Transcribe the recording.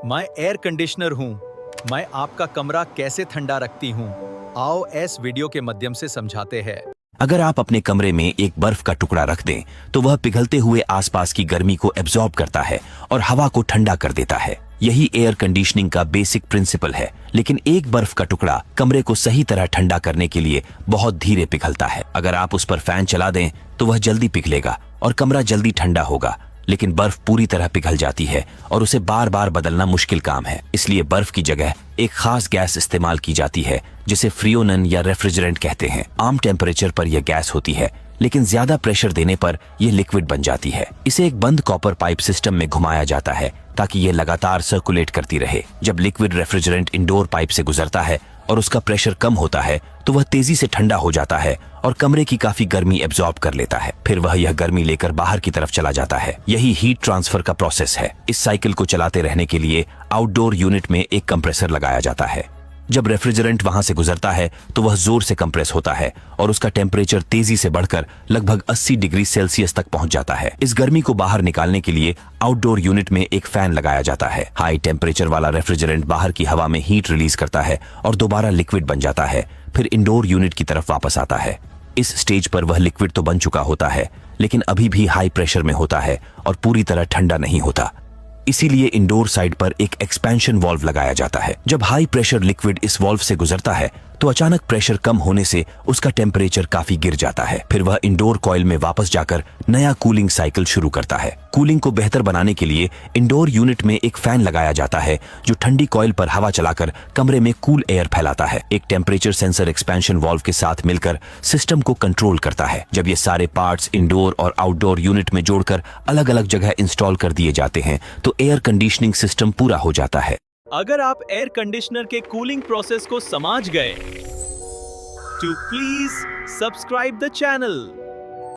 मैं air conditioner हूँ। मैं आपका कमरा कैसे ठंडा रखती हूँ, आओ इस वीडियो के माध्यम से समझाते हैं। अगर आप अपने कमरे में एक बर्फ का टुकड़ा रख दें तो वह पिघलते हुए आसपास की गर्मी को एब्जॉर्ब करता है और हवा को ठंडा कर देता है। यही एयर कंडीशनिंग का बेसिक प्रिंसिपल है। लेकिन एक बर्फ का टुकड़ा कमरे को सही तरह ठंडा करने के लिए बहुत धीरे पिघलता है। अगर आप उस पर फैन चला दें तो वह जल्दी पिघलेगा और कमरा जल्दी ठंडा होगा, लेकिन बर्फ पूरी तरह पिघल जाती है और उसे बार बार बदलना मुश्किल काम है। इसलिए बर्फ की जगह एक खास गैस इस्तेमाल की जाती है जिसे फ्रियोनन या रेफ्रिजरेंट कहते हैं। आम टेम्परेचर पर यह गैस होती है, लेकिन ज्यादा प्रेशर देने पर यह लिक्विड बन जाती है। इसे एक बंद कॉपर पाइप सिस्टम में घुमाया जाता है ताकि यह लगातार सर्कुलेट करती रहे। जब लिक्विड रेफ्रिजरेंट इंडोर पाइप से गुजरता है और उसका प्रेशर कम होता है तो वह तेजी से ठंडा हो जाता है और कमरे की काफी गर्मी एब्जॉर्ब कर लेता है। फिर वह यह गर्मी लेकर बाहर की तरफ चला जाता है। यही हीट ट्रांसफर का प्रोसेस है। इस साइकिल को चलाते रहने के लिए आउटडोर यूनिट में एक कंप्रेसर लगाया जाता है। जब रेफ्रिजरेंट वहां से गुजरता है तो वह जोर से कंप्रेस होता है और उसका टेम्परेचर तेजी से बढ़कर लगभग 80 डिग्री सेल्सियस तक पहुंच जाता है। इस गर्मी को बाहर निकालने के लिए आउटडोर यूनिट में एक फैन लगाया जाता है। हाई टेम्परेचर वाला रेफ्रिजरेंट बाहर की हवा में हीट रिलीज करता है और दोबारा लिक्विड बन जाता है, फिर इंडोर यूनिट की तरफ वापस आता है। इस स्टेज पर वह लिक्विड तो बन चुका होता है, लेकिन अभी भी हाई प्रेशर में होता है और पूरी तरह ठंडा नहीं होता। इसीलिए इंडोर साइड पर एक एक्सपेंशन वाल्व लगाया जाता है। जब हाई प्रेशर लिक्विड इस वाल्व से गुजरता है तो अचानक प्रेशर कम होने से उसका टेम्परेचर काफी गिर जाता है। फिर वह इंडोर कॉइल में वापस जाकर नया कूलिंग साइकिल शुरू करता है। कूलिंग को बेहतर बनाने के लिए इंडोर यूनिट में एक फैन लगाया जाता है जो ठंडी कॉइल पर हवा चलाकर कमरे में कूल एयर फैलाता है। एक टेम्परेचर सेंसर एक्सपेंशन वाल्व के साथ मिलकर सिस्टम को कंट्रोल करता है। जब ये सारे पार्ट्स इंडोर और आउटडोर यूनिट में जोड़कर अलग अलग जगह इंस्टॉल कर दिए जाते हैं तो एयर कंडीशनिंग सिस्टम पूरा हो जाता है। अगर आप एयर कंडीशनर के कूलिंग प्रोसेस को समझ गए तो प्लीज सब्सक्राइब द चैनल।